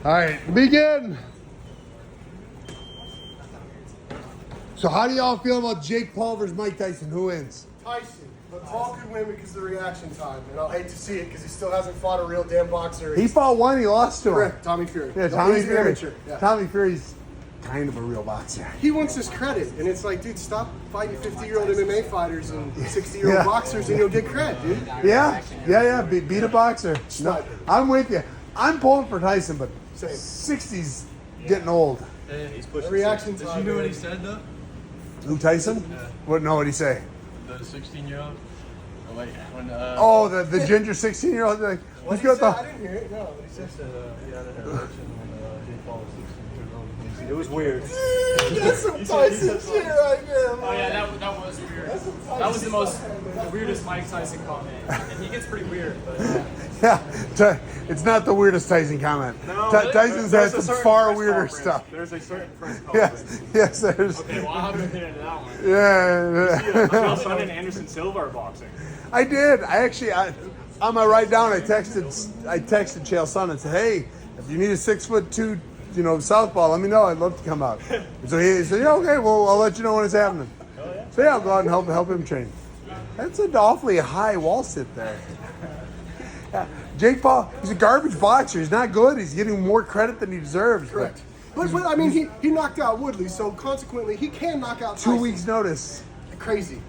All right, begin. So how do y'all feel about Jake Paul versus Mike Tyson? Who wins? Tyson. But Paul could win because of the reaction time. And I'll hate to see it because he still hasn't fought a real damn boxer. He fought one, he lost to him. Correct, Tommy Fury. Yeah, No, Tommy he's an Fury. amateur. Yeah. Tommy Fury's kind of a real boxer. He wants his credit. And it's like, dude, stop fighting 50-year-old MMA fighters and 60-year-old boxers and you'll get credit, dude. Yeah. Beat a boxer. No, I'm with you. I'm pulling for Tyson, but Same. 60's getting old. And he's pushing The reaction Did time. you know what he said though? Who, Tyson? Yeah. What'd he say? The 16-year-old. Oh, the ginger 16-year-old. Like, What who's did he got say? I the? didn't hear it. No, what he said. He had an erection when Jake Paul was 16 years old. It was weird. That's some Tyson shit right there, man. Oh yeah, that was weird. That was the weirdest Mike Tyson comment, and he gets pretty weird. But Yeah, it's not the weirdest Tyson comment. No, Tyson's had there's a some certain far press weirder conference. stuff. There's a certain press conference. Yes, there's. okay, well I haven't been into that one. Yeah. Chael Sonnen and Anderson Silva are boxing. I did. On my ride down, I texted Chael Sonnen and said, "Hey, if you need a 6'2", southpaw, let me know. I'd love to come out." And so he said, "Yeah, okay. Well, I'll let you know when it's happening." So yeah, I'll go out and help him train. That's an awfully high wall sit there. Yeah. Jake Paul, he's a garbage boxer. He's not good. He's getting more credit than he deserves. Correct. But I mean, he knocked out Woodley, so consequently, he can knock out 2 Tyson. weeks notice. Crazy.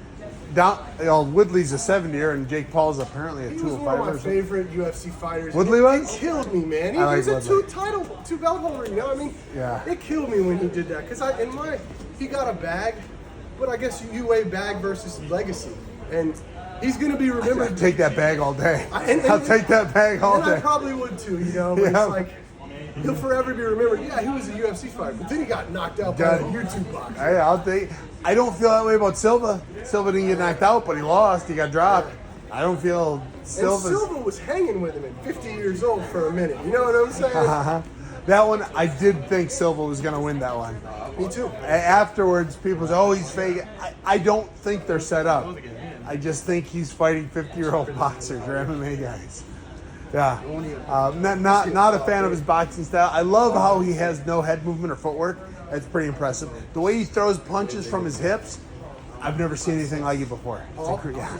Woodley's a 70-year and Jake Paul's apparently a He was 205 one of my or something. favorite UFC fighters. Woodley It was? killed me, man. He I like was a Woodley. two belt holder, you know what I mean? Yeah. It killed me when he did that. Because he got a bag, but I guess you weigh bag versus legacy. And he's going to be remembered. I'll take that bag all day. And- I'll take that bag all And I day. probably would too, but Yeah. it's like, he'll forever be remembered. Yeah, he was a UFC fighter, but then he got knocked out by a YouTube boxer. I don't feel that way about Silva. Silva didn't get knocked out, but he lost. He got dropped. I don't feel And Silva's. Silva was hanging with him at 50 years old for a minute. You know what I'm saying? That one, I did think Silva was going to win that one. Me too. Afterwards, people say, "Oh, he's fake." I don't think they're set up. I just think he's fighting 50-year-old boxers or MMA guys. Yeah, not a fan of his boxing style. I love how he has no head movement or footwork. That's pretty impressive. The way he throws punches from his hips, I've never seen anything like it before. Yeah.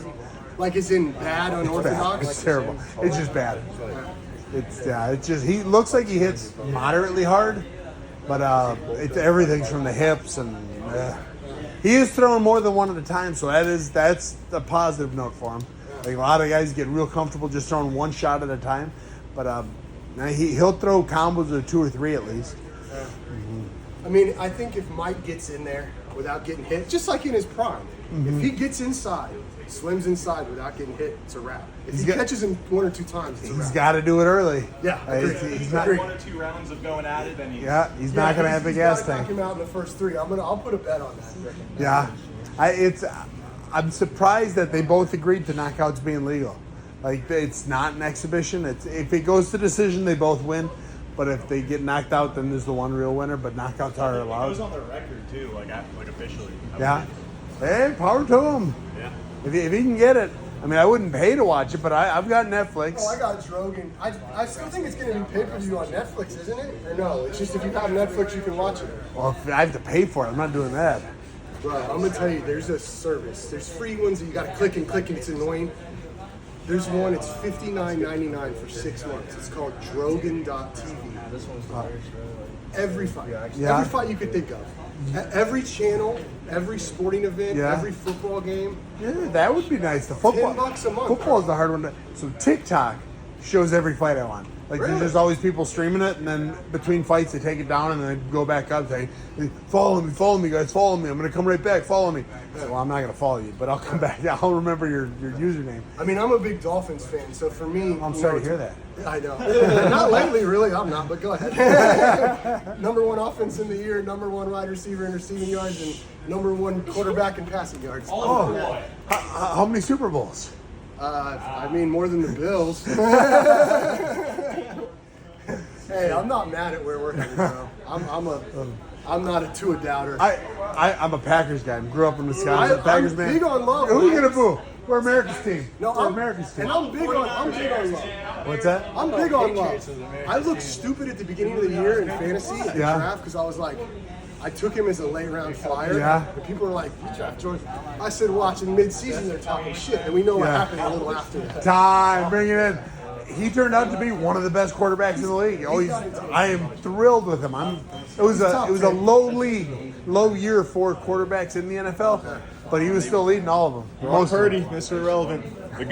Like it's in bad, It's unorthodox. bad. It's terrible. It's just bad. It's just he looks like he hits moderately hard, but everything's from the hips and he is throwing more than one at a time. So that's a positive note for him. Like a lot of guys get real comfortable just throwing one shot at a time, but he'll throw combos of 2 or 3 at least. I mean, I think if Mike gets in there without getting hit, just like in his prime, if he gets inside, swims inside without getting hit, it's a wrap. If he catches him 1 or 2 times, it's a wrap. He's got to do it early. Yeah, He's not. 1 or 2 rounds of going at it, then he's He's not going to have a gas He's gotta knock tank. him out in the first 3. I'll put a bet on that. Yeah, I'm surprised that they both agreed to knockouts being legal. Like it's not an exhibition. If it goes to decision, they both win. But if they get knocked out, then there's the one real winner. But knockouts are It allowed. goes on the record too, like officially. Yeah. Hey, power to him. Yeah. If he can get it. I mean, I wouldn't pay to watch it, but I've got Netflix. Oh, I got Drogan. I still think it's going to be pay-per-view on Netflix, isn't it? Or no? It's just if you have Netflix, you can watch it. Well, if I have to pay for it, I'm not doing that. Bro, I'm going to tell you, there's a service. There's free ones that you got to click and it's annoying. There's one, it's $59.99 for 6 months. It's called Drogan.tv. This one's hilarious, bro. Every fight. Yeah. Every fight you could think of. Every channel, every sporting event, Yeah. every football game. Yeah, that would be nice. The football. $10 a month. Football is the hard one. So TikTok shows every fight I want. Like Really? there's always people streaming it, and then between fights they take it down and then go back up saying, follow me, guys, follow me. I'm gonna come right back. Follow me. I said, well, I'm not gonna follow you, but I'll come back. Yeah, I'll remember your username. I mean, I'm a big Dolphins fan, so for me... I'm sorry to hear that. I know. Not lately, really. I'm not, but go ahead. Number 1 offense in the year, number 1 wide receiver in receiving yards, and number 1 quarterback in passing yards. Oh, how many Super Bowls? I mean, more than the Bills. Hey, I'm not mad at where we're headed, bro. I'm not a Tua doubter. I'm a Packers guy. I grew up in Wisconsin. Packers I'm man. big on love. Who are you gonna boo? We're America's team. No, We're America's team. And I'm big on love. What's that? I'm big on love. I looked stupid at the beginning of the year in fantasy and Yeah. draft because I was like, I took him as a late round flyer. Yeah. And people were like, you draft George. I said, watch, in mid-season they're talking shit. And we know what Yeah. happened a little after that. Time, bring it in. He turned out to be one of the best quarterbacks in the league. Oh, I am thrilled with him. It was a low year for quarterbacks in the NFL, but he was still leading all of them. Brock Purdy, Mr. Irrelevant. The